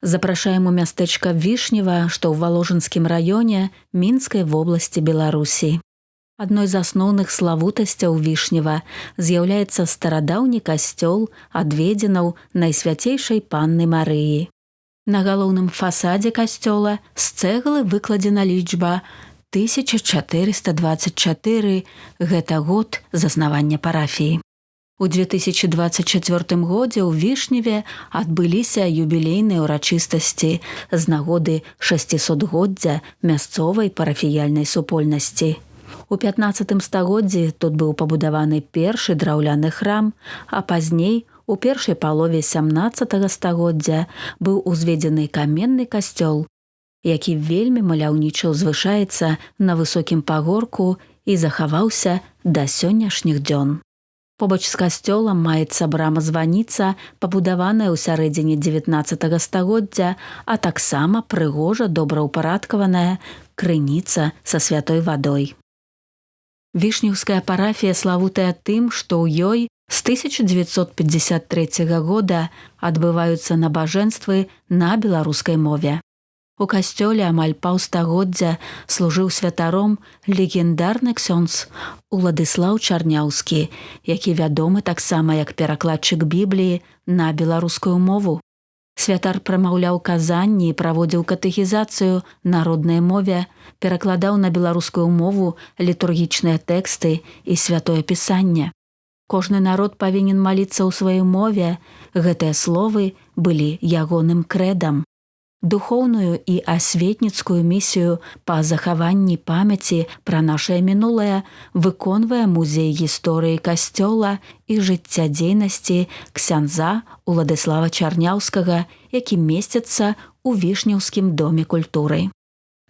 Запрашаем у мястэчка Вішнева, што ў Валожынскім раёне Мінскай вобласці Беларусі. Адной з асноўных славутасцяў Вішнева з'яўляецца старадаўні касцёл адведзенаў Найсвяцейшай Панны Марыі. На галоўным фасадзе касцёла з цэглы выкладзена лічба 1424, гэта год заснавання парафіі. У 2024 годзе ў Вішневе адбыліся юбілейныя ўрачыстасці з нагоды 600годдзя мясцовай парафіяльнай супольнасці. У 15 стагоддзі тут быў пабудаваны першы драўляны храм, а пазней, у першай палове 17 стагоддзя, быў узведзены каменны касцёл, які вельмі маляўніча ўзвышаецца на высокім пагорку і захаваўся да сённяшніх дзён. Побач з касцёлам маецца брама-званіца, пабудаваная ў сярэдзіне 19 стагоддзя, а таксама прыгожа добраўпарадкаваная крыніца са святой вадой. Вішнеўская парафія славутая тым, што ў ёй з 1953 года адбываюцца набажэнствы на беларускай мове. У касцёле амаль паўстагоддзя служыў святаром легендарны ксёндз Уладыслаў Чарняўскі, які вядомы таксама як перакладчык Бібліі на беларускую мову. Святар прамаўляў казанні і праводзіў катэхізацыю на роднай мове, перакладаў на беларускую мову літургічныя тэксты і святое пісанне. Кожны народ павінен маліцца ў сваёй мове, гэтыя словы былі ягоным крэдам. Духоўную і асветніцкую місію па захаванні памяці пра нашае мінулае выконвае музей гісторыі касцёла і жыццядзейнасці ксяндза Уладыслава Чарняўскага, які месціцца ў Вішнеўскім доме культуры.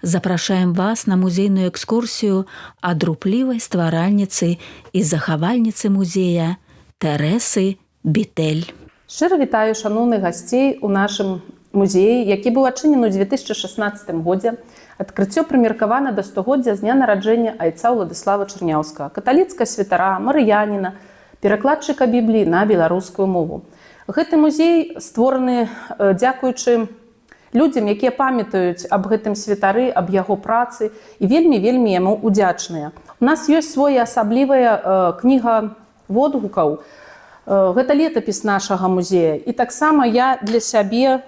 Запрашаем вас на музейную экскурсію ад руплівай стваральніцы і захавальніцы музея Тэрэсы Бітэль. Шчыра вітаю шаноўных гасцей у нашым музеі, які быў адчынены ў 2016 годзе. Адкрыццё прымеркавана да 100годдзя з дня нараджэння айца Уладыслава Чарняўскага, каталіцкага святара, марыяніна, перакладчыка Бібліі на беларускую мову. Гэты музей створаны дзякуючы людзям, якія памятаюць аб гэтым святары, аб яго працы і вельмі яму удзячныя. У нас ёсць своеасаблівая кніга водгукаў. Гэта летапіс нашага музея. І таксама я для сябе,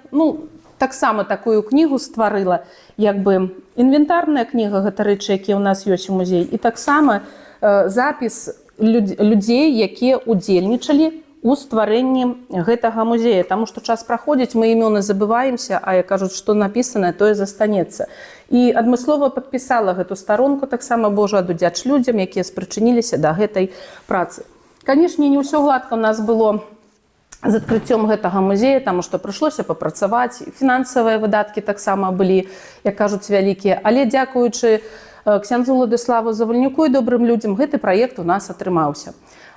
таксама такую кнігу стварыла, як бы інвентарная кніга, гэта рэчы, якія ў нас ёсць у музеі, і таксама запіс людзей, якія удзельнічалі у стварэнні гэтага музея. Таму што час праходзіць, мы імёны забываемся, а як кажуць, што напісана, тое застанецца. І адмыслова падпісала гэту старонку, таксама Божа адудзяч людзям, якія спрычыніліся да гэтай працы. Канешне, не ўсё гладка у нас было з адкрыццём гэтага музея, таму што прыйшлося папрацаваць, фінансавыя выдаткі таксама былі, як кажуць, вялікія. Але дзякуючы ксяндзу Уладыславу Завальнюку і добрым людзям гэты праект у нас атрымаўся.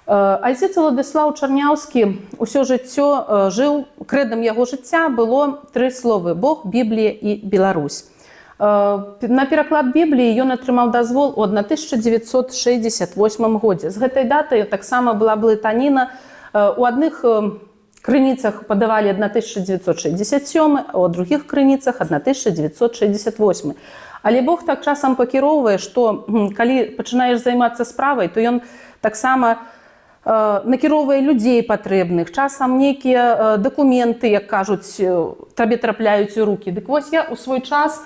Айцец Уладыслаў Чарняўскі ўсё жыццё жыў, крэдам яго жыцця было 3 словы: Бог, Біблія і Беларусь. На пераклад Бібліі ён атрымаў дазвол у 1968 годзе. З гэтай датай таксама была блытаніна. У адных крыніцах падавалі 1967, а ў другіх крыніцах 1968. Але Бог так часам пакіроўвае, што калі пачынаеш займацца справай, то ён таксама накіроўвае людзей патрэбных. Часам нейкія дакументы, як кажуць, табе трапляюць у рукі. Дык вось я ў свой час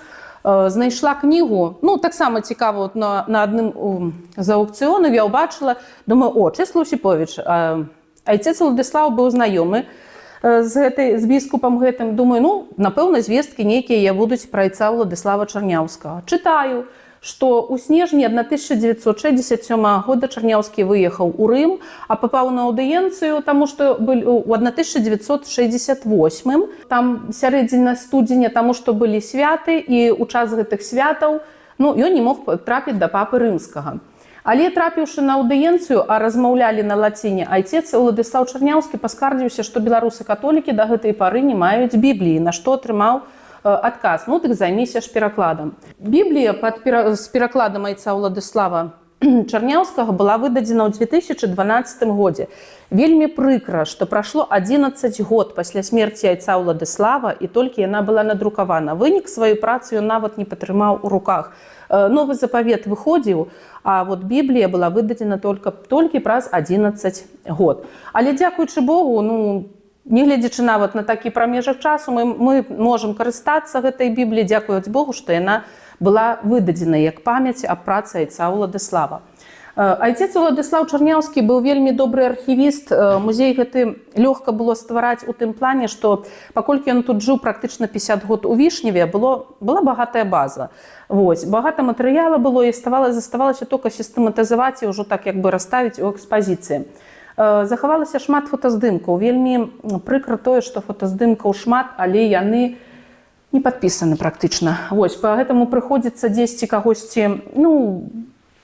знайшла кнігу, таксама цікава, на адным з аукцыёнаў я ўбачыла, думаю, Чэслаў Сіповіч, айцец Уладыслаў быў знаёмы з біскупам гэтым, думаю, напэўна, звесткі нейкія будуць пра айца Уладыслава Чарняўскага. Чытаю, што ў снежні 1967 года Чарняўскі выехаў у Рым, а папаў на аўдыенцыю, таму што ў 1968, там сярэдзіна студзеня, таму што былі святы, і ў час гэтых святаў ён не мог трапіць да папы рымскага. Але трапіўшы на аўдыенцыю, а размаўлялі на лаціне, айцец Уладыслаў Чарняўскі паскардзіўся, што беларусы-католікі да гэтай пары не маюць Бібліі, на што атрымаў адказ: дык займіся ж перакладам. Біблія з перакладам айца Уладыслава Чарняўскага была выдадзена ў 2012 годзе. Вельмі прыкра, што прайшло 11 год пасля смерці айца Уладыслава, і толькі яна была надрукавана. Вынік сваю працу ён нават не патрымаў у руках. Новы запавет выходзіў, а вот Біблія была выдадзена толькі праз 11 год. Але дзякуючы Богу, негледзячы нават на такі прамежак часу, мы можам карыстацца гэтай Бібліяй, дзякуючы Богу, што яна была выдадзена як памяць аб працы айца Уладыслава. Айцец Уладыслаў Чарняўскі быў вельмі добры архівіст. Музей гэты лёгка было ствараць у тым плане, што паколькі ён тут жыў практычна 50 год у Вішневе, была багатая база. Багата матэрыяла было, і заставалася толькі сістэматызаваць і ўжо так як бы расставіць у экспазіцыі. Захавалася шмат фотаздымкаў. Вельмі прыкра тое, што фотаздымкаў шмат, але яны не падпісаны практычна. Па гэтаму прыходзіцца дзесьці кагосьці,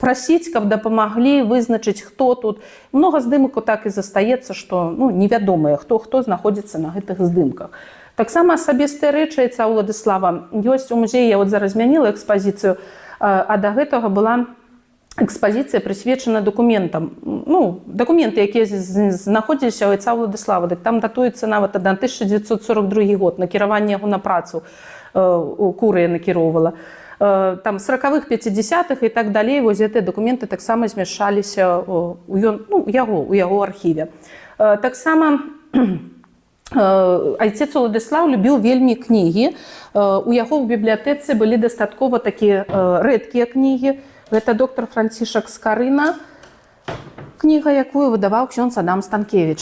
прасіць, каб дапамаглі вызначыць, хто тут. Многа здымкаў так і застаецца, што невядомыя, хто знаходзіцца на гэтых здымках. Таксама асабістыя рэчы айца Уладыслава ёсць у музеі. Я зараз змяніла экспазіцыю, а да гэтага была экспазіцыя прысвечана дакументам. Дакументы, якія знаходзіліся ў айца Уладыслава, там датуецца нават 1942 год, накіраванне яго на працу Курыя накіроўвала. Там 40-х, 50-х і так далей, гэтыя дакументы таксама змяшчаліся у яго архіве. Таксама айцец Уладыслаў любіў вельмі кнігі. У яго ў бібліятэцы былі дастаткова такія рэдкія кнігі. Гэта доктар Францішак Скарына, кніга, якую выдаваў ксёндз Адам Станкевіч.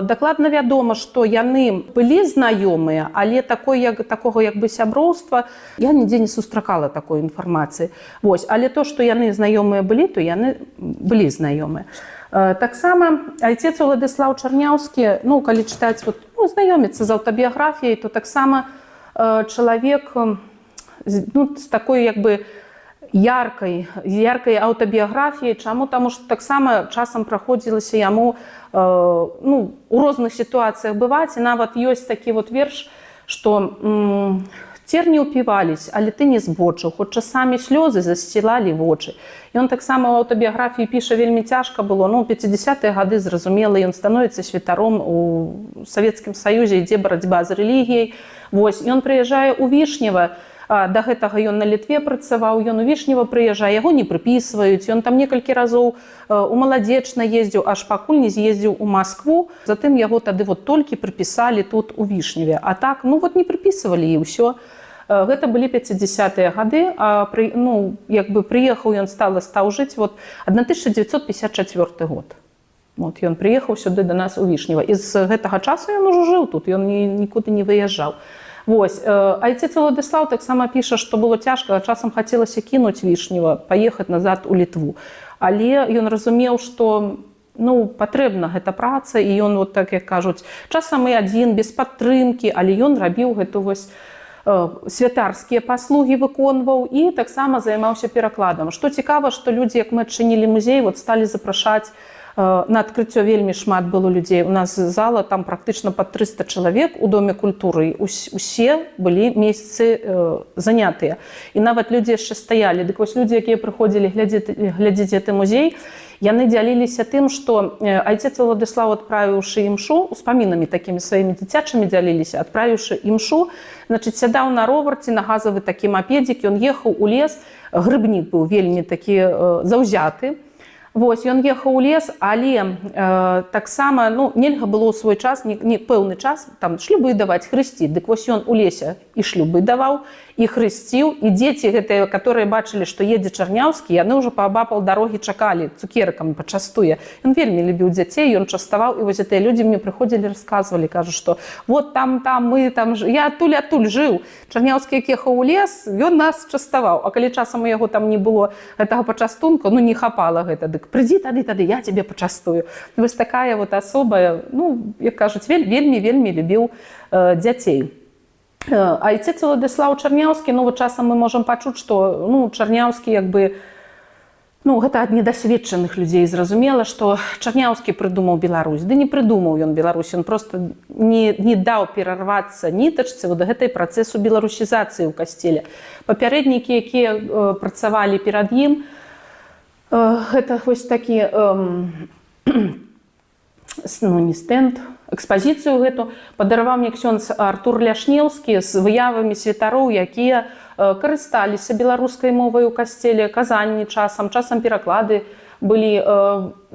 Дакладна вядома, што яны былі знаёмыя, але такога як бы сяброўства я нідзе не сустракала такой інфармацыі. Але то, што яны знаёмыя былі, то яны былі знаёмыя. Таксама айцец Уладыслаў Чарняўскі, калі чытаць, знаёміцца з аўтабіяграфіяй, то таксама чалавек з такой як бы яркай аўтабіяграфіяй. Чаму? Таму што таксама часам праходзілася яму у розных сітуацыях бываць. І нават ёсць такі верш, што церні ўпівались, але ты не збочыў, хоць часамі слёзы засцілалі вочы. Ён таксама ў аўтабіяграфіі піша, вельмі цяжка было. 50-е гады, зразумела, ён становіцца святаром у Савецкім Саюзе, ідзе барацьба з рэлігіяй. Ён прыязджае ў Вішнева. Да гэтага ён на Літве працаваў, ён у Вішнева прыязджае, яго не прыпісваюць. Ён там некалькі разоў у Маладзечна ездзіў, аж пакуль не з'ездзіў у Маскву. Затым яго тады толькі прыпісалі тут у Вішневе. А так, не прыпісвалі і ўсё. Гэта былі 50-е гады, а прыехаў ён стаў жыць 1954 год. Ён прыехаў сюды да нас у Вішнева. І з гэтага часу ён ужо жыў тут, ён нікуды не выязджаў. Айцец Уладыслаў таксама піша, што было цяжка, часам хацелася кінуць Вішнева, паехаць назад у Літву. Але ён разумеў, што патрэбна гэта праца, і ён, так як кажуць, часам і адзін, без падтрымкі, але ён рабіў гэту святарскія паслугі выконваў і таксама займаўся перакладам. Што цікава, што людзі, як мы адчынілі музей, сталі запрашаць на адкрыццё вельмі шмат было людзей. У нас зала там практычна пад 300 чалавек у Доме культуры. Усе былі месцы занятыя. І нават людзі яшчэ стаялі. Дык людзі, якія прыходзілі глядзець гэты музей, яны дзяліліся тым, што айцец Уладыслаў, адправіўшы імшу, успамінамі такімі сваімі дзіцячымі дзяліліся, адправіўшы імшу, сядаў на роварці, на газавы такі мапедзік, ён ехаў у лес, грыбнік быў вельмі такі заўзяты. Ён ехаў у лес, але таксама нельга было ў свой час, не пэўны час, там шлюбы даваць, хрысціць. Дык ён у лесе і шлюбы даваў, і хрысціў, і дзеці гэтыя, которые бачылі, што едзе Чарняўскі, яны ўжо паабапал дарогі чакалі, цукеркамі пачастуе. Ён вельмі любіў дзяцей, ён частаваў, і гэтыя людзі мне прыходзілі, расказвалі, кажуць, што там мы, я адтуль жыў. Чарняўскі, як ехаў у лес, ён нас частаваў. А калі часам у яго там не было гэтага пачастунка, не хапала гэта, дык прыдзі тады, я цябе пачастую. Такая асоба, як кажуць, вельмі любіў дзяцей. Айцец Уладыслаў Чарняўскі, часам мы можам пачуць, што Чарняўскі гэта ад недасведчаных людзей. Зразумела, што Чарняўскі прыдумаў Беларусь. Ды не прыдумаў ён Беларусь, ён проста не даў перарвацца нітачцы гэтай працэсу беларусізацыі ў касцеле. Папярэднікі, якія працавалі перад ім, Гэта вось такі не стэнд, экспазіцыю гэту падараваў мне ксёндз Артур Ляшнеўскі з выявамі святароў, якія карысталіся беларускай мовай у касцеле, казанні часам пераклады былі,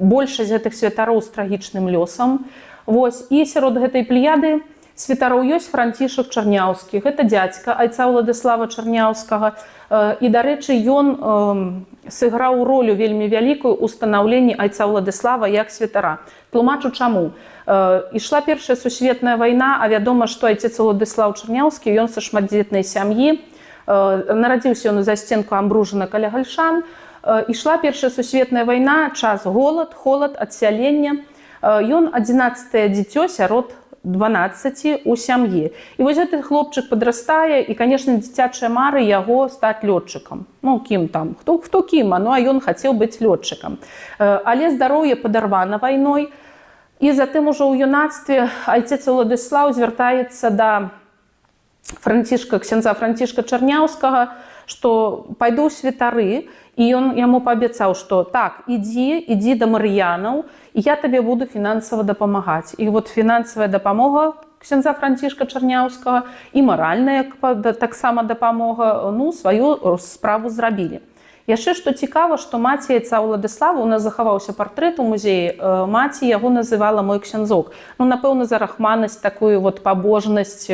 большасць гэтых святароў з трагічным лёсам. Вось. І сярод гэтай плеяды святароў ёсць Францішак Чарняўскі, гэта дзядзька айца Уладыслава Чарняўскага. І, дарэчы, ён сыграў ролю вельмі вялікую ў станаўленні айца Уладыслава як святара. Тлумачу чаму. Ішла Першая сусветная вайна, а вядома, што айцец Уладыслаў Чарняўскі, ён са шматдзетнай сям'і, нарадзіўся ён у засценку Амбружына каля Гальшан. Ішла Першая сусветная вайна, час голад, холад, адсялення. Ён 11-е дзіцё сярод 12 у сям'і. І вось гэты хлопчык падрастае, і, канешне, дзіцячыя мары яго стаць лётчыкам. Ну, кім там, хто кім, а ён хацеў быць лётчыкам. Але здароўе падарвана вайной, і затым ужо ў юнацтве айцец Уладыслаў звяртаецца да ксяндза Францішка Чарняўскага, што пайду ў святары, і ён яму паабяцаў, што так, ідзі да марыянаў, і я табе буду фінансава дапамагаць. І вот фінансавая дапамога ксяндза Францішка Чарняўскага і маральная таксама дапамога, сваю справу зрабілі. Яшчэ што цікава, што маці айца Уладыслава, у нас захаваўся партрэт у музеі, маці яго называла мой ксяндзок. Напэўна, за рахманасць, такую пабожнасць,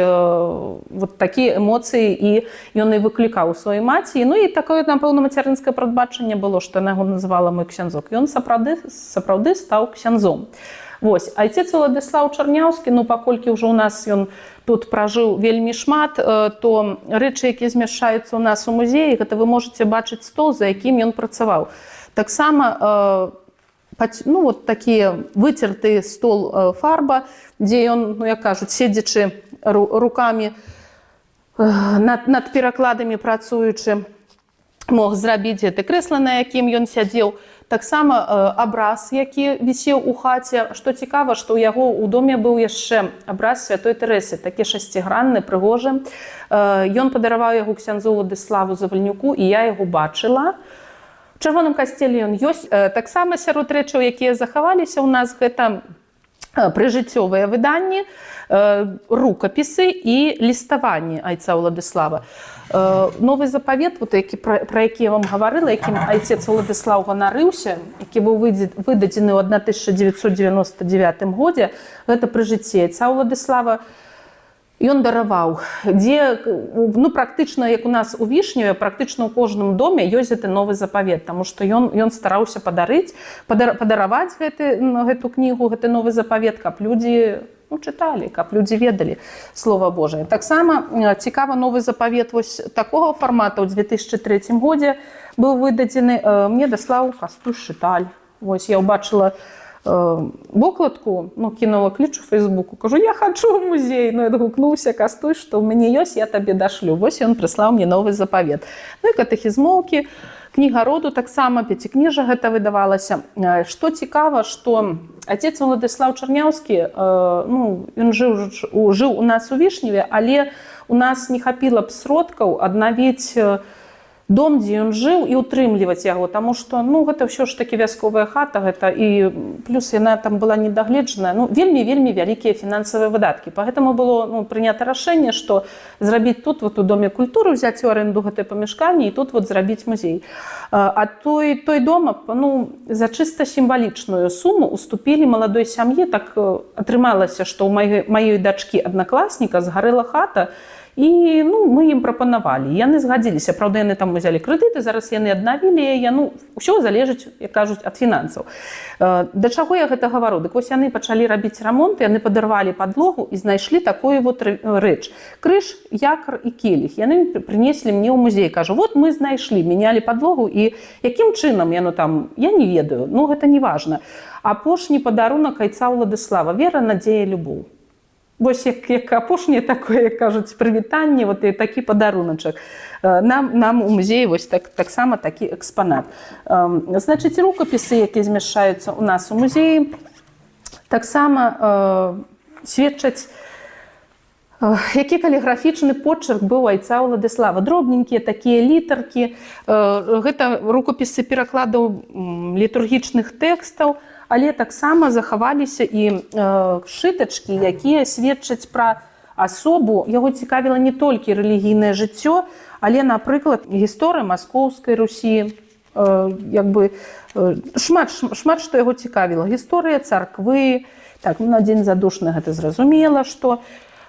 такія эмоцыі і ён і выклікаў у сваёй маці. І такое, напэўна, мацярынскае прадбачанне было, што яна яго называла мой ксяндзок. Ён сапраўды стаў ксяндзом. Вось. Айцец Уладыслаў Чарняўскі, паколькі ўжо ў нас ён тут пражыў вельмі шмат, то рэчы, якія змяшчаюцца ў нас у музеі, гэта вы можаце бачыць стол, за якім ён працаваў. Таксама такі выцерты стол фарба, дзе ён, як кажуць, седзячы рукамі над перакладамі працуючы, мог зрабіць гэты крэсла, на якім ён сядзеў. Таксама абраз, які вісеў у хаце. Што цікава, што ў яго ў доме быў яшчэ абраз святой Тэрэсы, такі шасцігранны, прыгожы. Ён падараваў яго ксяндзу Уладыславу Завальнюку, і я яго бачыла. У чырвоным касцеле ён ёсць. Таксама сярод рэчаў, якія захаваліся ў нас, гэта прыжыццёвыя выданні, рукапісы і ліставанні айца Уладыслава. Новы запавет, пра які я вам гаварыла, якім айцец Уладыслаў ганарыўся, які быў выдадзены ў 1999 годзе, гэта пры жыцці айца Уладыслава, ён дараваў, дзе, практычна, як у нас у Вішневе, практычна ў кожным доме ёсць гэты новы запавет, таму што ён стараўся падараваць гэту кнігу, гэты новы запавет, каб людзі чыталі, каб людзі ведалі Слова Божае. Таксама цікава, новы запавет вось такога фармата ў 2003 годзе быў выдадзены, мне даслаў Кастусь Шыталь. Вось я ўбачыла вокладку, кінула кліч у Фейсбуку, кажу, я хачу ў музей, адгукнуўся Кастусь, што ў мяне ёсць, я табе дашлю. Вось ён прыслаў мне новы запавет. І катэхізмоўкі, кніга роду таксама, пяцікніжа гэта выдавалася. Што цікава, што айцец Уладыслаў Чарняўскі, ён жыў у нас у Вішневе, але у нас не хапіла б сродкаў аднавіць дом, дзе ён жыў, і ўтрымліваць яго, таму што гэта ўсё ж такі вясковая хата, гэта і плюс яна там была недагледжаная, вельмі вялікія фінансавыя выдаткі. Пагэтаму было прынята рашэнне, што зрабіць тут у доме культуры, ўзяць у арэнду гэтае памяшканне і тут зрабіць музей. А той дом за чыста сімвалічную суму уступілі маладой сям'і. Так атрымалася, што ў маёй дачкі аднакласніка згарэла хата, і мы ім прапанавалі. Яны згадзіліся. Праўда, яны там узялі крэдыты, зараз яны аднавілі яе. Ўсё залежыць, як кажуць, ад фінансаў. Да чаго я гэта гавару? Дык вось яны пачалі рабіць рамонт, яны падарвалі падлогу і знайшлі такую рэч. Крыж, якар і келіх. Яны прынеслі мне ў музей. Кажу, мы знайшлі, мянялі падлогу, і якім чынам яно там, я не ведаю. Гэта не важна. Апошні падарунак айца Уладыслава. Вера, надзея, любоў. Вось як апошняе такое, як кажуць, прывітанне, такі падаруначак. Нам у музеі таксама такі экспанат. Значыць, рукапісы, якія змяшчаюцца ў нас у музеі, таксама сведчаць Які каліграфічны почерк быў айца Уладыслава. Дробненькія такія літаркі. Гэта рукапісы перакладаў літургічных тэкстаў, але таксама захаваліся і шытачкі, якія сведчаць пра асобу. Яго цікавіла не толькі рэлігійнае жыццё, але, напрыклад, гісторыя Маскоўскай Русі. Шмат што яго цікавіла. Гісторыя царквы. Так, на дзень задушны гэта зразумела, што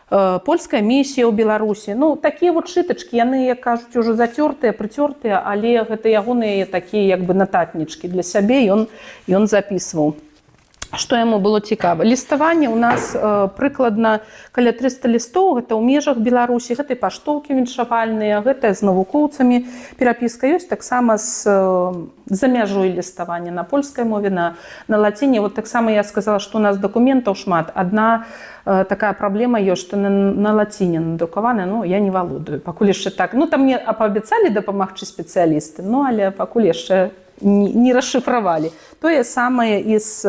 польская місія ў Беларусі. Ну, такія вот шытачкі, яны, як кажуць, ужо зацёртыя, прыцёртыя, але гэта ягоныя такія як бы нататнічкі для сябе ён запісваў. Што яму было цікава? Ліставанне ў нас прыкладна каля 300 лістоў, гэта ў межах Беларусі, гэта паштоўкі віншавальныя, гэта з навукоўцамі перапіска ёсць, таксама за мяжой ліставання на польскай мове, на лаціне. Вот таксама я сказала, што у нас дакументаў шмат. Адна такая праблема ёсць, што на лаціне надрукавана, ну, я не валодаю. Пакуль яшчэ так. Ну, там мне паабяцалі дапамагчы спецыялісты, ну, але пакуль яшчэ не расшифравалі. Тое самае і з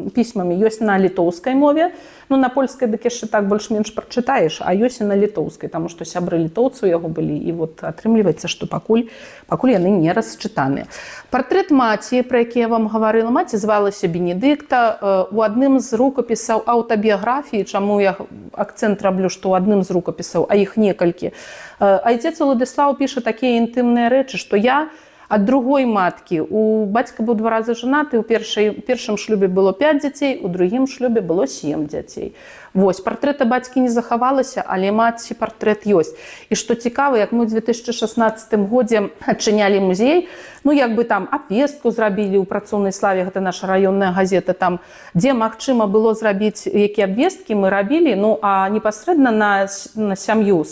пісьмамі. Ёсць на літоўскай мове, ну, на польскай дык яшчэ так больш-менш прачытаеш, а ёсць і на літоўскай, таму што сябры літоўцаў яго былі, і вот атрымліваецца, што пакуль яны не расчытаныя. Партрэт маці, пра які я вам гаварыла, маці звалася Бенедыкта. У адным з рукапісаў аўтабіяграфіі, чаму я акцэнт раблю, што ў адным з рукапісаў, а іх некалькі, айцец Уладыслаў піша такія інтымныя рэчы, што я ад другой маткі. У бацька быў 2 разы жанаты, у першым шлюбе было 5 дзяцей, у другім шлюбе было 7 дзяцей. Вось, партрэта бацькі не захавалася, але маці партрэт ёсць. І што цікава, як мы ў 2016 годзе адчынялі музей, ну, як бы там абвестку зрабілі ў працоўнай славе, гэта наша раённая газета, там, дзе магчыма было зрабіць якія абвесткі, мы рабілі, ну, а непасрэдна на сям'ю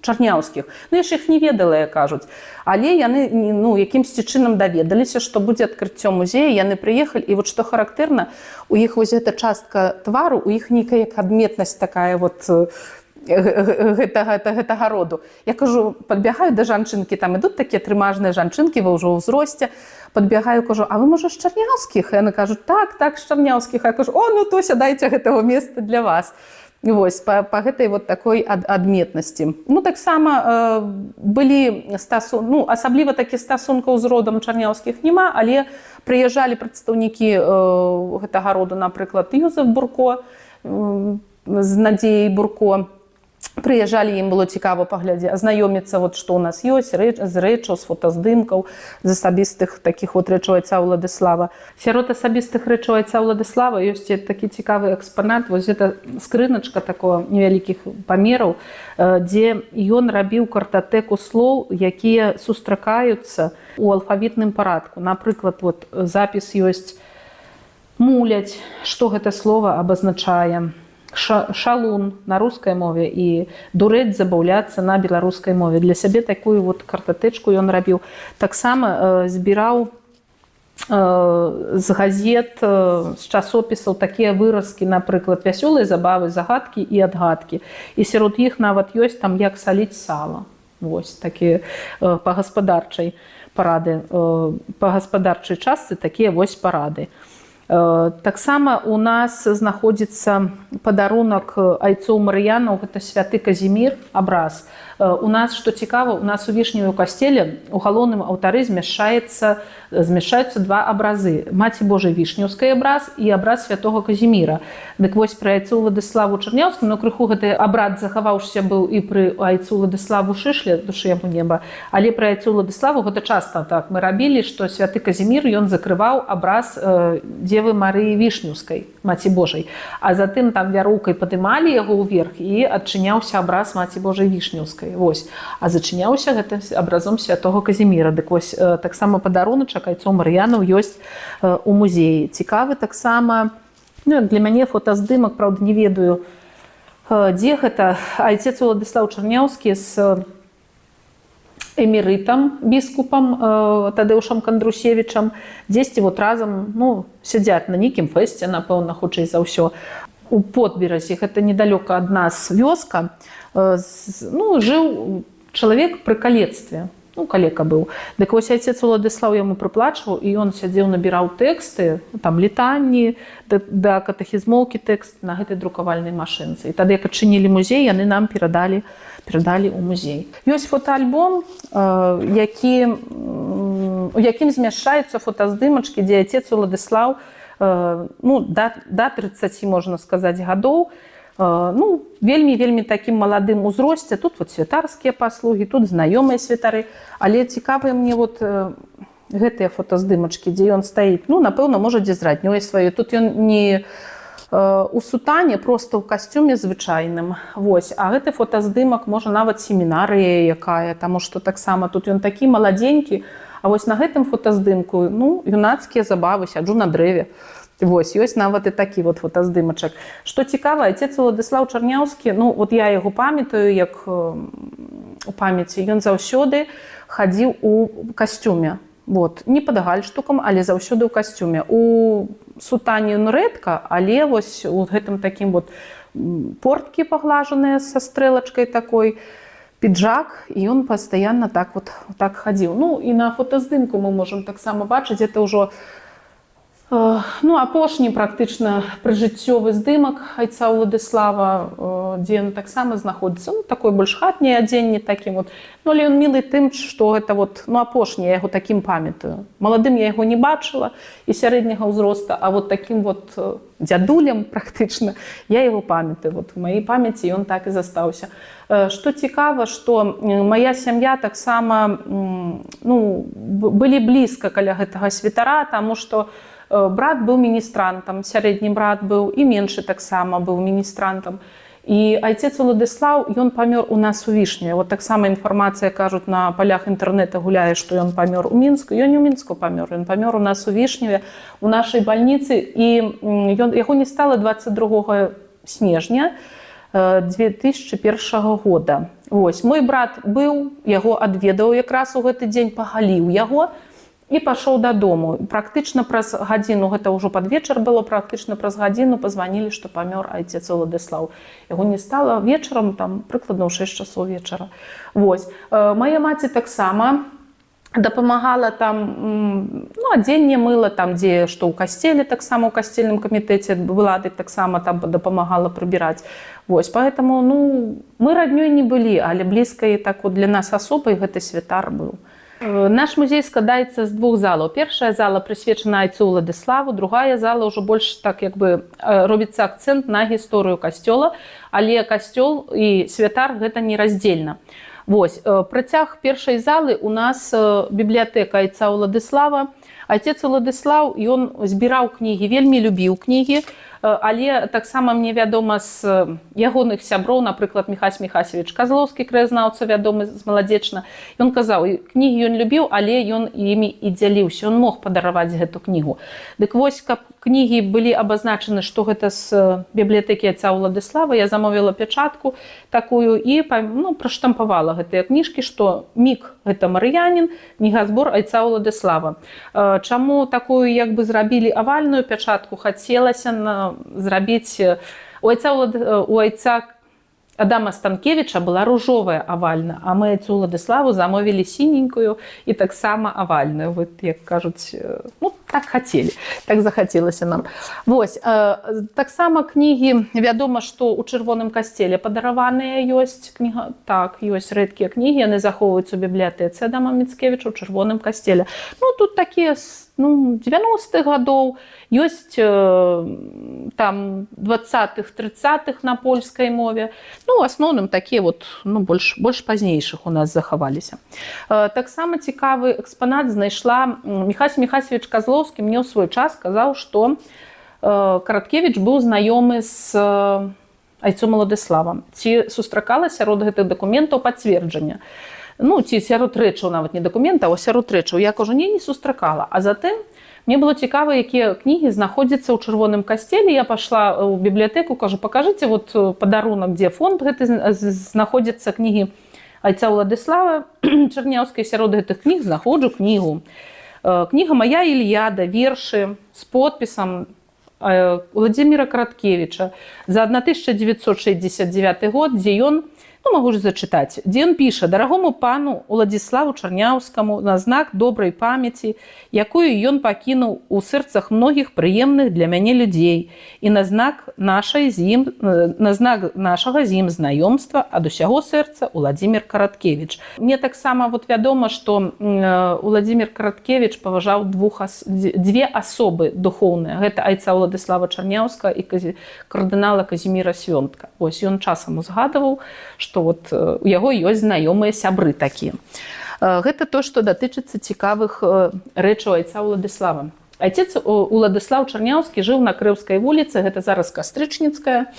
чарняўскіх. Ну, яшчэ іх не ведала, як кажуць. Але яны, ну, якімсьці чынам даведаліся, што будзе адкрыццё музея, яны прыехалі, і вот што характэрна, у іх вось гэта частка твару, у іх нейкая як адметнасць такая вот гэтага роду. Я кажу, падбягаю да жанчынкі, там ідуць такія трымажныя жанчынкі, вы ўжо ўзросце, падбягаю, кажу, а вы, можа, з чарняўскіх? І яны кажуць, так, з чарняўскіх. Я кажу, о, ну то сядайце, гэтага месца для вас. Вось, па гэтай вот такой адметнасці. Ну, таксама былі асабліва такіх стасункаў з родам чарняўскіх няма, але прыязджалі прадстаўнікі гэтага роду, напрыклад, Юзеф Бурко з Надзеяй Бурко. Прыязджалі, ім было цікава азнаёміцца, вот, што ў нас ёсць, з рэчаў, з фотаздымкаў, з асабістых такіх вот рэчаў айца Уладыслава. Сярод асабістых рэчаў айца Уладыслава ёсць такі цікавы экспанат, вось гэта скрыначка такого невялікіх памераў, дзе ён рабіў картатэку слоў, якія сустракаюцца ў алфавітным парадку. Напрыклад, вот, запіс ёсць «муляць», што гэта слова абазначае, «шалун» на рускай мове і «дурэць», забаўляцца на беларускай мове. Для сябе такую вот картатэчку ён рабіў. Таксама збіраў з газет, з часопісаў такія выразкі, напрыклад, «вясёлыя забавы», «загадкі» і «адгадкі». І сярод іх нават ёсць там «як саліць сала». Вось такія па гаспадарчай парады, па гаспадарчай частцы такія вось парады. Таксама у нас знаходзіцца падарунак айцоў Марыянаў, гэта святы Казімір, абраз. У нас, што цікава, у нас у Вішневым касцеле у галоўным алтары змяшчаюцца 2 абразы. Маці Божай Вішнеўскай абраз і абраз святога Казіміра. Дык вось пры айцу Уладыславу Чарняўскаму, но крыху гэты абрад захаваўся быў і пры айцу Уладыславу Шышле, душы яму неба, але пры айцу Уладыславу гэта часта так мы рабілі, што святы Казімір, ён закрываў абраз Дзевы Марыі Вішнеўскай, Маці Божай. А затым там вяроўкай падымалі яго ўверх і адчыняўся абраз Маці Божай Вішнеўскай. Вось. А зачыняўся гэта абразом святого Казіміра. Дык вось таксама падаруначак айцоў Марыянаў ёсць у музеі. Цікавы таксама, ну, для мяне фотаздымак, правда, не ведаю, дзе гэта айцец Уладыслаў Чарняўскі з эмерытам, біскупам Тадеушам Кандрусевічам, дзесьці вот разам, ну, сядзяць на нейкім фэсце, напэўна, хутчэй за ўсё. У Подберазе, гэта недалёка ад нас вёска, ну, жыў чалавек пры калецтве. ну, калека быў. Дык вось айцец Уладыслаў яму прыплачваў, і ён сядзеў, набіраў тэксты, там літанні, да катэхізмоўкі тэкст на гэтай друкавальнай машынцы. І тады, як адчынілі музей, яны нам перадалі ў музей. Ёсць фотоальбом, у якім змяшчаюцца фотаздымачкі, дзе айцец Уладыслаў, ну, да 30, можна сказаць, гадоў, ну, вельмі такім маладым узросце. Тут вот святарскія паслугі, тут знаёмыя святары. Але цікавыя мне вот гэтыя фотаздымачкі, дзе ён стаіць, ну, напэўна, можа, дзе з раднёй сваёй. Тут ён не у сутане, просто ў касцюме звычайным. Вось. А гэты фотаздымак, можа, нават семінарыя якая, таму што таксама тут ён такі маладзенькі. А вось на гэтым фотаздымку, ну, юнацкія забавы, сяджу на дрэве. Вось, ёсць нават і такі вот фотаздымачак. Што цікава, айцец Уладыслаў Чарняўскі, ну, вот я яго памятаю, як у памяці, ён заўсёды хадзіў у касцюме. Вот. Не пад гальштукам, але заўсёды ў касцюме. У сутане ён рэдка, але вось у гэтым такім вот порткі паглажаныя са стрэлачкай такой, піджак, і ён пастаянна так вот так хадзіў. Ну, і на фотаздымку мы можам таксама бачыць, это ўжо ну, апошні практычна прыжыццёвы здымак айца Уладыслава, дзе ён таксама знаходзіцца, ну, такое больш хатняе адзенне такім вот. Ну, але ён мілы тым, што гэта вот, ну, апошні, я яго такім памятаю. Маладым я яго не бачыла і сярэдняга ўзроста, а вот такім вот дзядулем практычна я яго памятаю. Вот у маёй памяці ён так і застаўся. Што цікава, што мая сям'я таксама, ну, былі блізка каля гэтага святара, таму што брат быў міністрантам, сярэдні брат быў, і меншы таксама быў міністрантам. І айцец Уладыслаў, ён памёр у нас у Вішневе. Вот таксама інфармацыя, кажуць, на палях інтэрнэта гуляе, што ён памёр у Мінску. Ён не ў Мінску памёр, ён памёр у нас у Вішневе, у нашай бальніцы. І яго не стала 22 снежня 2001 года. Вось, мой брат быў, яго адведаў якраз у гэты дзень, пагаліў яго, і пашоў дадому. Практычна праз гадзіну, гэта ўжо пад вечар было, практычна праз гадзіну пазванілі, што памёр айцец Уладыслаў. Яго не стала вечарам, там, прыкладна ў 6 часоў вечара. Вось. Мая маці таксама дапамагала там, ну, адзенне мыла, там, дзе, што ў касцеле, таксама ў касцельным камітэце была, дык таксама там дапамагала прыбіраць. Вось, поэтому, ну, мы раднёй не былі, але блізкай так вот для нас асобай гэты святар быў. Наш музей складаецца з двух залаў. Першая зала прысвечана айцу Уладыславу, другая зала ўжо больш так як бы робіцца акцэнт на гісторыю касцёла, але касцёл і святар гэта нераздзельна. Вось, працяг першай залы у нас бібліятэка айца Уладыслава. Айцец Уладыслаў, ён збіраў кнігі, вельмі любіў кнігі, але таксама мне вядома з ягоных сяброў, напрыклад, Міхась Міхасевіч Казлоўскі, краязнаўца вядомы з Маладзечна. Ён казаў, кнігі ён любіў, але ён імі і дзяліўся, ён мог падараваць гэту кнігу. Дык вось, каб кнігі былі абазначаны, што гэта з бібліятэкі айца Уладыслава, я замовіла пячатку такую і, ну, праштампавала гэтыя кніжкі, што Мік – гэта марыянін, кнігазбор айца Уладыслава. Чаму такую як бы зрабілі авальную пячатку, хацелася зрабіць у айца Адама Станкевіча была ружовая авальна, а мы айцу Уладыславу замовілі сіненькую і таксама авальную. Вот, як кажуць, ну, так хацелі, так захацелася нам. Вось, таксама кнігі, вядома, што ў чырвоным касцеле падараваныя ёсць кніга, так, ёсць рэдкія кнігі, яны захоўваюцца ў бібліятэцы Адама Міцкевіча ў чырвоным касцеле. Ну, тут такія, ну, 90-х гадоў, ёсць там 20-х, 30-х на польскай мове. Ну, у асноўным такія вот, ну, больш пазнейшых у нас захаваліся. Таксама цікавы экспанат знайшла Міхась Міхасевіч Казлоўскі, мне ў свой час сказаў, што Караткевіч быў знаёмы з айцом Уладыславам. Ці сустракала сярод гэтых дакументаў пацверджання. Ну, ці сярод рэчаў, нават не дакумента, а сярод рэчаў. Я кажу, не сустракала. А затым мне было цікава, якія кнігі знаходзяцца ў чырвоным касцеле. Я пашла ў бібліятэку, кажу, пакажыце вот падарунак, дзе фонд гэты знаходзяцца кнігі айца Уладыслава Чарняўскай. Сярод гэтых кніг знаходжу кнігу. Кніга «Мая Ільяда», вершы з подпісам Владзіміра Караткевіча за 1969 год, дзе ён Ну, могу ж зачитаць, дзе ён піша: дарагому пану Уладзіславу Чарняўскаму на знак добрай памяці, якую ён пакінуў у сэрцах многіх прыемных для мяне людзей, і на знак нашага з ім знаёмства ад усяго сэрца Уладзімір Караткевіч. Мне таксама вядома, што Уладзімір Караткевіч паважаў дзве асобы духоўныя. Гэта айца Уладзіслава Чарняўска і кардынала Казіміра Свёнтка. Вось ён часам узгадываў, што у яго ёсць знаёмыя сябры такія. Гэта то, што датычыцца цікавых рэчаў айца Уладзіслава. Айцец Уладзіслаў Чарняўскі жыў на Крэўскай вуліцы, гэта зараз Кастрычніцкая,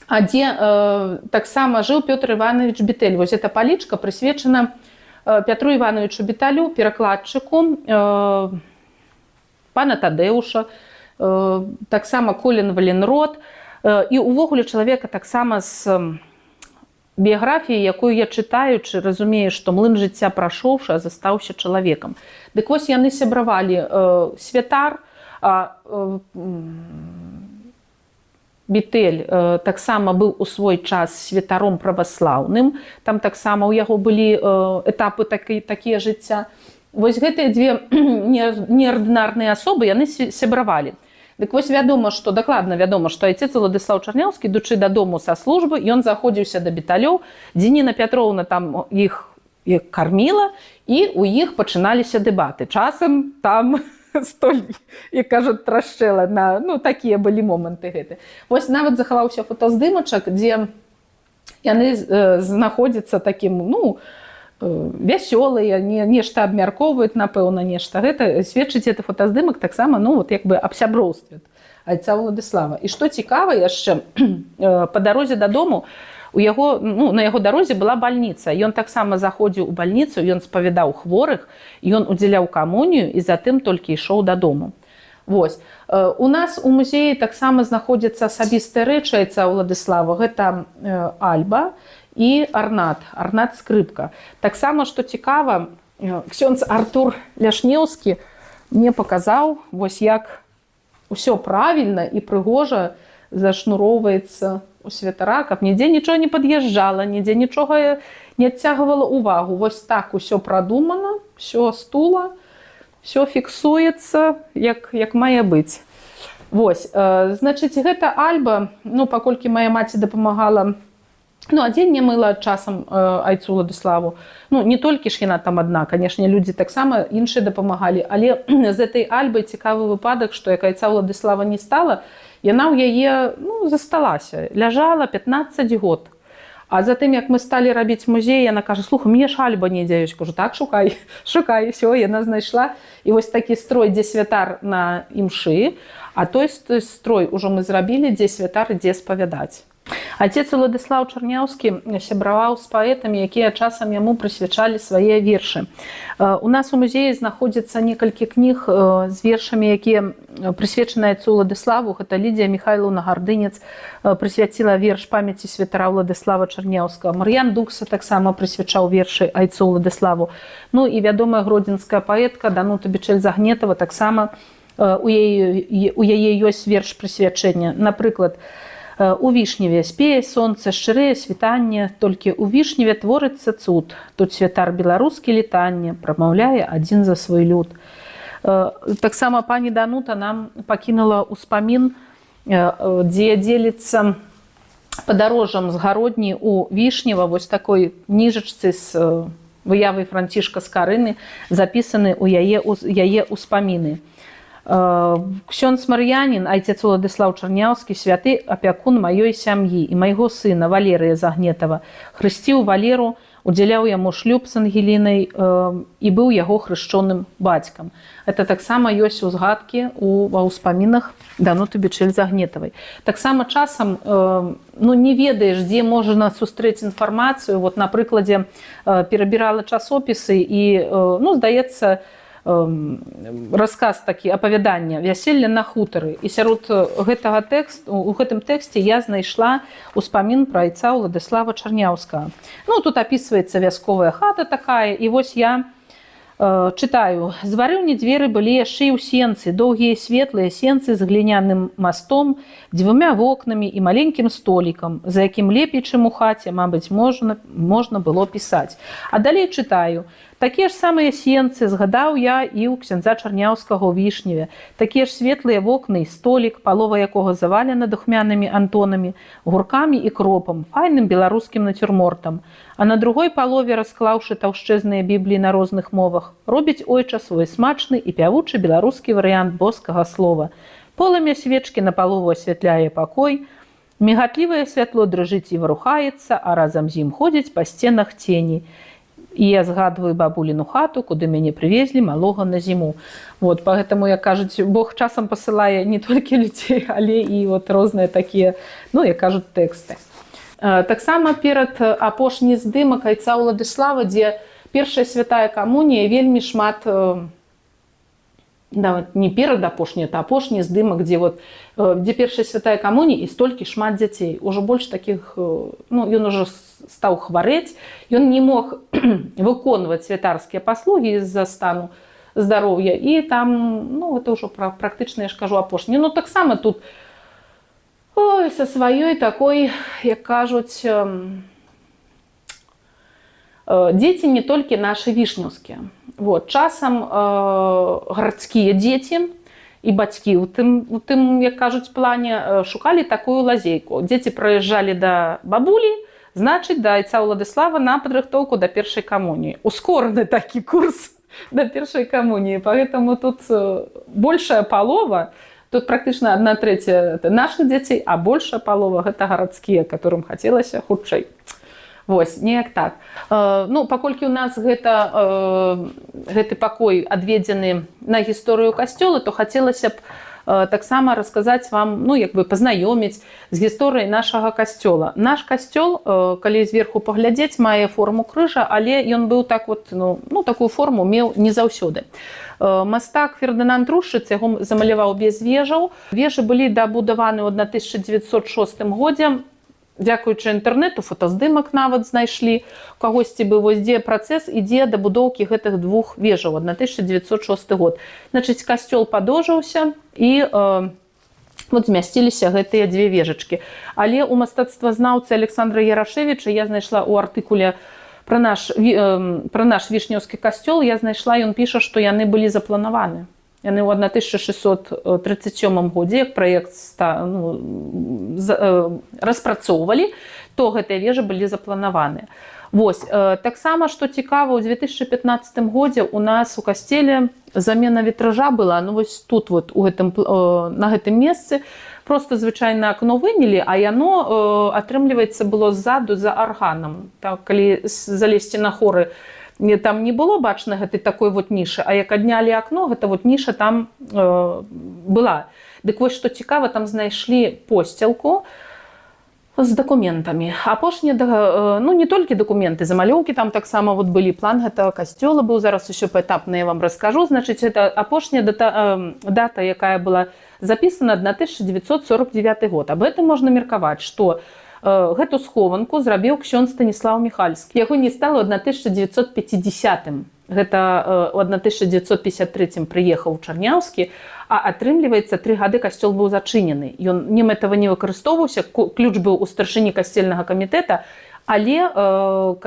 а дзе таксама жыў Пётр Іванович Бітэль. Вось эта палічка прысвечана Пятру Івановичу Біталю, перакладчыку пана Тадэуша, таксама Колін Валенрод, і увогуле чалавека таксама з біяграфіі, якую я чытаючы, разумею, што млын жыцця прайшоўшы, а застаўся чалавекам. Дык вось яны сябравалі. Святар, Бітэль таксама быў у свой час святаром праваслаўным, там таксама ў яго былі этапы такія жыцця. Вось гэтыя дзве неардынарныя асобы, яны сябравалі. Дык вось дакладна вядома, што айцец Уладзіслаў Чарняўскі, ідучы дадому са службы, ён заходзіўся да Біталёў, дзе Ніна Пятроўна там іх карміла, і ў іх пачыналіся дэбаты. Часам там столь, як кажуць, трашчэла. Такія былі моманты гэты. Вось нават захаваўся фотаздымачак, дзе яны знаходзяцца такім, вясёлыя, нешта абмяркоўваюць, напэўна, нешта. Гэта сведчыць гэты фотаздымак таксама, аб сяброўстве айца Уладзіслава. І што цікава яшчэ, па дарозе дадому на яго дарозе была бальніца. Ён таксама заходзіў у бальніцу, ён спавядаў хворых, ён удзяляў камунію і затым толькі ішоў дадому. Вось. У нас у музеі таксама знаходзяцца асабістыя рэчы айца Уладзіслава. Гэта альба і арнат скрыпка. Таксама, што цікава, ксёндз Артур Ляшнеўскі мне паказаў, вось як усё правільна і прыгожа зашнуроўваецца у святара, каб нідзе нічого не пад'язджала, нідзе нічога не адцягвала увагу. Вось так усё прадумана, усё стула, усё фіксуецца, як мае быць. Вось, значыць, гэта альба, паколькі мая маці дапамагала, адзенне мыла часам айцу Уладзіславу. Не толькі ж яна там адна, канешне, людзі таксама іншыя дапамагалі, але з этой альбай цікавы выпадак, што як айца Уладзіслава не стала, яна ў яе засталася, ляжала 15 год. А затым, як мы сталі рабіць музей, яна кажа: слухай, мне ж альба недзе ёсць. Кажу: так, шукай, все, яна знайшла. І вось такі строй, дзе святар на імшы, а той строй ужо мы зрабілі, дзе святар ідзе спавядаць. Айцец Уладзіслаў Чарняўскі сябраваў з паэтамі, якія часам яму прысвячалі свае вершы. У нас у музеі знаходзіцца некалькі кніг з вершамі, якія прысвечаны айцу Уладзіславу. Гэта Лідзія Міхайлаўна Гардынец прысвяціла верш памяці святара Уладзіслава Чарняўскага. Мар'ян Дукса таксама прысвячаў вершы айцу Уладзіславу. І вядомая гродзенская паэтка Данута Бичель-Загнетава таксама у яе ёсць верш прысвячэння. Напрыклад, у Вішневе спее сонца, шчырее світанне, толькі у Вішневе творыцца цуд. Тут святар беларускі літанне прамаўляе адзін за свой люд. Таксама пані Данута нам пакінула ўспамін, дзе дзеліцца падарожжам з гародні у Вішнева, вось такой кніжачцы з выявай Францішка Скарыны, запісаны ў яе ўспаміны. Ксёндз Мар'янін, айцец Уладзіслаў Чарняўскі, святы апякун маёй сям'і і майго сына Валерыя Загнетава, хрысціў Валеру, удзяляў яму шлюб з Ангелінай і быў яго хрышчоным бацькам. Это таксама ёсць узгадкі ва ўспамінах Дануты Бичель-Загнетавай. Таксама часам не ведаеш, дзе можна сустрэць інфармацыю. На прыкладзе перабірала часопісы і, здаецца, расказ такі, апавяданне «Вяселле на хутары». І сярод гэтага тэксту, у гэтым тэксце я знайшла ўспамін пра айца Уладзіслава Чарняўскага. Тут апісваецца вясковая хата такая, і вось я Чытаю. З варыўні дзверы былі яшчэ і ў сенцы, доўгія светлыя сенцы з гліняным мастом, 2 вокнамі і маленькім столікам, за якім лепей, чым у хаце, мабыць, можна было пісаць. А далей чытаю. Такія ж самыя сенцы згадаў я і ў ксяндза Чарняўскага ў Вішневе. Такія ж светлыя вокны і столік, палова якога завалена духмянымі антонамі, гуркамі і кропам, файным беларускім нацюрмортам. А на другой палове, расклаўшы таўшчэзныя бібліі на розных мовах, робіць ойча свой смачны і пявучы беларускі варыянт боскага слова. Полымя свечкі на палову асвятляе пакой, мігатлівае святло дрыжыць і варухаецца, а разам з ім ходзіць па сценах цені. І я згадваю бабуліну хату, куды мяне прывезлі малога на зіму. Вот, поэтому, як кажуць, Бог часам пасылае не толькі людзей, але і вот розныя такія, ну, як кажуць, тэксты. Таксама перад апошні здымак айца Уладыслава, дзе першая святая камунія, вельмі шмат, не перад апошні, а апошні здымак, дзе першая святая камунія і столькі шмат дзяцей. Ужо больш такіх, ну, ён ужо стаў хварэць, ён не мог выконваць святарскія паслугі з-за стану здароўя, і там, ну, гэта ўжо практычна, я ж кажу, апошні. Ну, таксама тут са сваёй такой, як кажуць, дзеці не толькі нашы вішнёўскія. Вот. Часам гарадскія дзеці і бацькі у тым, як кажуць, плане шукалі такую лазейку. Дзеці прыязджалі да бабулі, значыць, да айца Уладыслава на падрыхтоўку да першай камуніі. Ускораны такі курс да першай камуніі. Поэтому тут большая палова, тут практычна 1/3 нашых дзяцей, а большая палова гэта гарадскія, которым хацелася хутчэй. Вось, неяк так. Ну, паколькі ў нас гэты пакой адведзены на гісторыю касцёла, то хацелася б таксама расказаць вам, ну, як бы пазнаёміць з гісторыяй нашага касцёла. Наш касцёл, калі зверху паглядзець, мае форму крыжа, але ён быў так вот, ну, такую форму меў не заўсёды. Мастак Фердынанд Рушчыц яго замаляваў без вежаў. Вежы былі дабудаваны ў 1906 годзе. Дзякуючы інтэрнэту, фотаздымак нават знайшлі. У кагосьці быў вось дзе працэс ідзе дабудоўкі гэтых 2 вежаў, 1906 год. Значыць, касцёл падоўжыўся і вот змясціліся гэтыя 2 вежачкі. Але ў мастацтвазнаўцы Александра Ярашевіча я знайшла ў артыкуле пра наш вішнёўскі касцёл, я знайшла, ён піша, што яны былі запланаваны. Яны ў 1637 годзе, як праект распрацоўвалі, то гэтыя вежы былі запланаваныя. Вось, таксама, што цікава, ў 2015 годзе у нас у касцеле замена вітража была, ну вось тут вот на гэтым месцы, просто звычайна акно вынялі, а яно, атрымліваецца, было ззаду за арганам. Так, калі залезці на хоры, там не было бачна гэтай такой вот нішы, а як аднялі акно, гэта вот ніша там была. Дык вось, што цікава, там знайшлі посцелку з дакументамі. Апошнія, ну, не толькі дакументы, замалёўкі там таксама вот былі, план гэтага касцёла быў, зараз усё паэтапна я вам раскажу. Значыць, гэта апошняя дата, якая была запісана, 1949 год. Аб гэтым можна меркаваць, што гэту схованку зрабіў ксёндз Станіслаў Міхальскі. Яго не стала ў 1950-м. Гэта ў 1953-м прыехаў Чарняўскі, а атрымліваецца, 3 гады касцёл быў зачынены. Ён немэтава не выкарыстоўваўся, ключ быў у старшыні касцельнага камітэта, але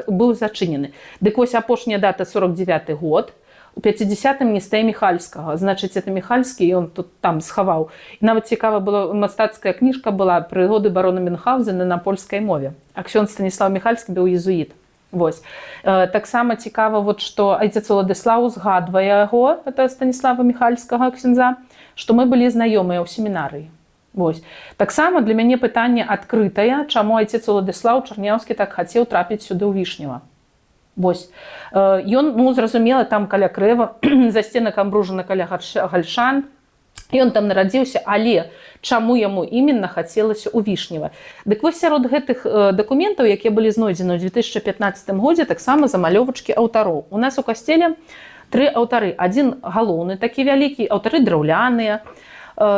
быў зачынены. Дык вось апошняя дата 49 год. У 50-м не стае Міхальскага. Значыць, это Міхальскі, ён тут там схаваў. І нават цікава была, мастацкая кніжка была «Прыгоды барона Мюнхгаузена» на польскай мове. А ксёндз Станіслаў Міхальскі быў езуіт. Вось. Таксама цікава, вот, што айцец Уладыслаў згадвае яго, это Станіслава Міхальскага ксяндза, што мы былі знаёмыя ў семінарыі. Вось. Таксама для мяне пытанне адкрытае, чаму айцец Уладыслаў Чарняўскі так хацеў трапіць сюды ў Вішнева. Вось. Ён, ну, зразумела, там каля Крэва, засценак Амбружана каля Гальшан. Ён там нарадзіўся, але чаму яму іменно хацелася ў Вішнева? Дык вось сярод гэтых дакументаў, якія былі знойдзены ў 2015 годзе, таксама замалёвачкі аўтароў. У нас у касцеле 3 аўтары. Адзін галоўны, такі вялікі, аўтары драўляныя,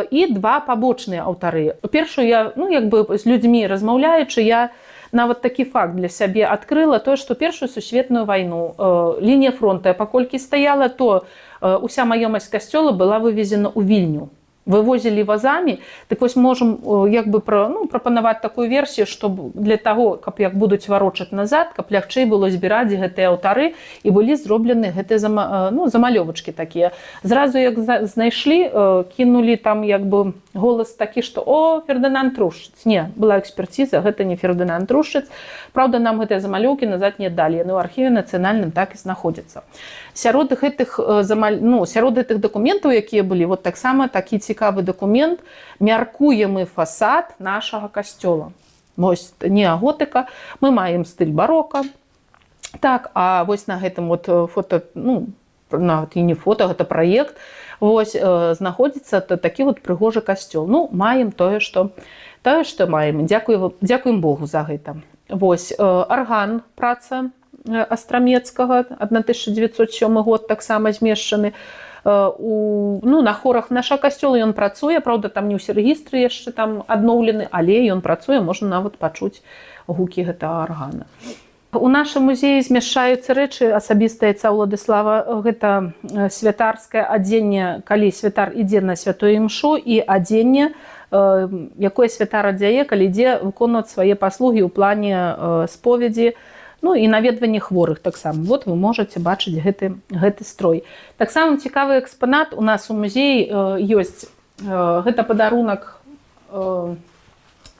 і 2 пабочныя аўтары. Першую я, ну, як бы з людзьмі размаўляючы, я нават такі факт для сябе адкрыла тое, што першую сусветную вайну лінія фронта паколькі стаяла, то уся маёмасць касцёла была вывезена ў Вільню. Вывозілі вазамі, так вось можам як бы прапанаваць такую версію, што для таго, каб як будуць варочаць назад, каб лягчэй было збіраць гэтыя аўтары і былі зроблены гэтыя замалёвачкі такія. Зразу як знайшлі, кінулі там як бы голас такі, што о, Фердынанд Трушчыц. Не, была экспертыза, гэта не Фердынанд Трушчыц. Праўда, нам гэтыя замалёўкі назад не далі, яны ў архіве нацыянальным так і знаходзяцца. Сярод гэтых дакументаў, якія былі, вот таксама такі цікавы дакумент, мяркуемы фасад нашага касцёла. Вось не готыка, мы маем стыль барока. Так, а вось на гэтым вот фото, нават і не фото, гэта праект, вось знаходзіцца такі вот прыгожы касцёл. Маем тое, што маем. Дзякуем Богу за гэта. Вось арган, праца Астрамецкага, 1907 год, таксама змешчаны. На хорах нашага касцёла ён працуе, праўда, там не ўсе рэгістры яшчэ там адноўлены, але ён працуе, можна нават пачуць гукі гэтага аргана. У нашым музеі змяшчаюцца рэчы асабістыя айца Уладыслава. Гэта святарскае адзенне, калі святар ідзе на святую імшу, і адзенне, якое святар адзяе, калі ідзе выконваць свае паслугі ў плане споведзі, і наведванне хворых таксама. Вот вы можаце бачыць гэты строй. Таксама цікавы экспанат у нас у музеі ёсць. Гэта падарунак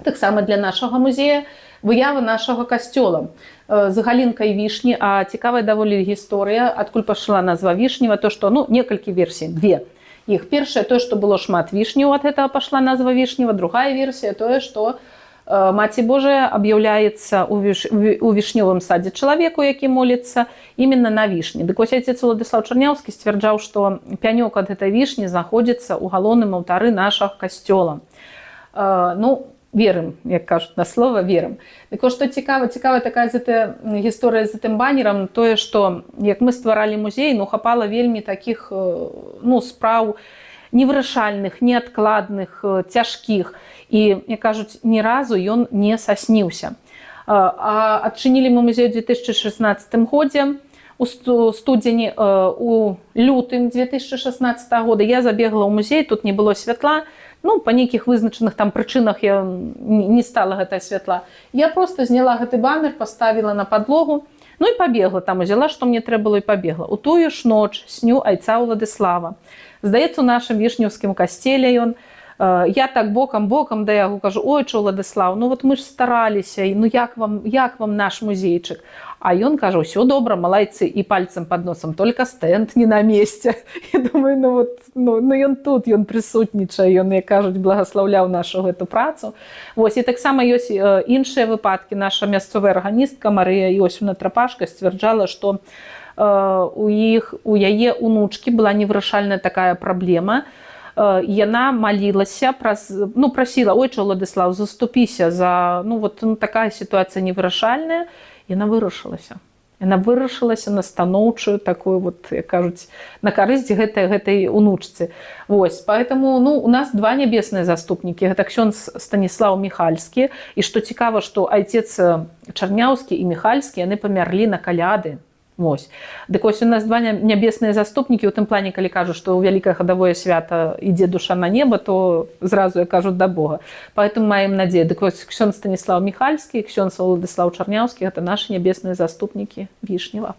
таксама для нашага музея, выява нашага касцёла з галінкай вішні, а цікавая даволі гісторыя, адкуль пайшла назва Вішнева, то што некалькі версій, две. Іх першая тое, што было шмат вішняў, ад гэтага пайшла назва Вішнева, другая версія тое, што Маці Божая аб'яўляецца у вішнёвым садзе чалавеку, які моліцца именно на вішні. Дык вось айцец Уладыслаў Чарняўскі сцвярджаў, што пянёк ад гэтай вішні знаходзіцца ў галоўным алтары нашага касцёла. Верым, як кажуць на слова, верым. Дык вось што цікава такая гісторыя з гэтым банерам, тое, што як мы стваралі музей, хапала вельмі такіх спраў невырашальных, неадкладных, цяжкіх. І, як кажуць, ні разу ён не сасніўся. Адчынілі мы музей у 2016 годзе, у студзені, у лютым 2016 года я забегла ў музей, тут не было святла, па нейкіх вызначаных там прычынах я не стала гэтае святла. Я проста зняла гэты банер, паставіла на падлогу, і пабегла там, узяла, што мне трэба было, і пабегла. У тую ж ноч сню айца Уладыслава. Здаецца, у нашым вішнеўскім касцеле ён. Я так бокам да яго кажу: ойча Уладыслаў, мы ж стараліся, як вам наш музейчык? А ён кажа: ўсё добра, малайцы, і пальцам пад носам, только стэнд не на месце. Я думаю, ён тут, ён прысутнічае, ён, як кажуць, благаслаўляў нашу гэту працу. Вось, і таксама ёсць іншыя выпадкі. Наша мясцовая арганістка Марыя Іосіфна Трапашка сцвярджала, што у яе унучкі была невырашальная такая праблема. Яна малілася, прасіла: ойча Уладыслаў, заступіся за... такая ситуація невырашальная. Яна вырашылася. Яна вырашылася на станоўчую такую, як кажуць, на карысць гэтай унучцы. Вось, поэтому у нас два нябесныя заступнікі. Гэта ксёндз Станіслаў Міхальскі. І што цікава, што айцец Чарняўскі і Міхальскі, яны памярлі на каляды. Вось. Дык вось у нас два нябесныя заступнікі, у тым плане, калі кажу, што ў вялікае хадавое свята ідзе душа на неба, то зразу я кажу да Бога. Поэтому маем надзею. Дык вось ксёндз Станіслаў Міхальскі, ксёндз Уладыслаў Чарняўскі — гэта нашы нябесныя заступнікі Вішнева.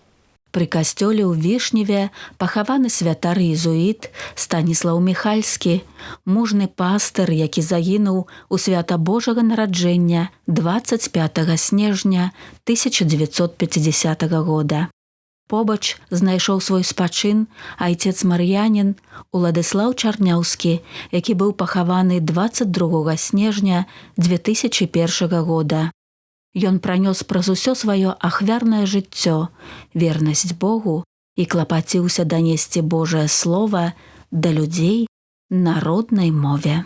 Пры касцёле ў Вішневе пахаваны святар-езуіт Станіслаў Міхальскі, мужны пастыр, які загінуў у свята Божага нараджэння 25 снежня 1950 года. Побач знайшоў свой спачын айцец мар'янін Уладыслаў Чарняўскі, які быў пахаваны 22 снежня 2001 года. Ён пранёс праз усё сваё ахвярнае жыццё, вернасць Богу і клапаціўся данесці Божае слова да людзей на роднай мове.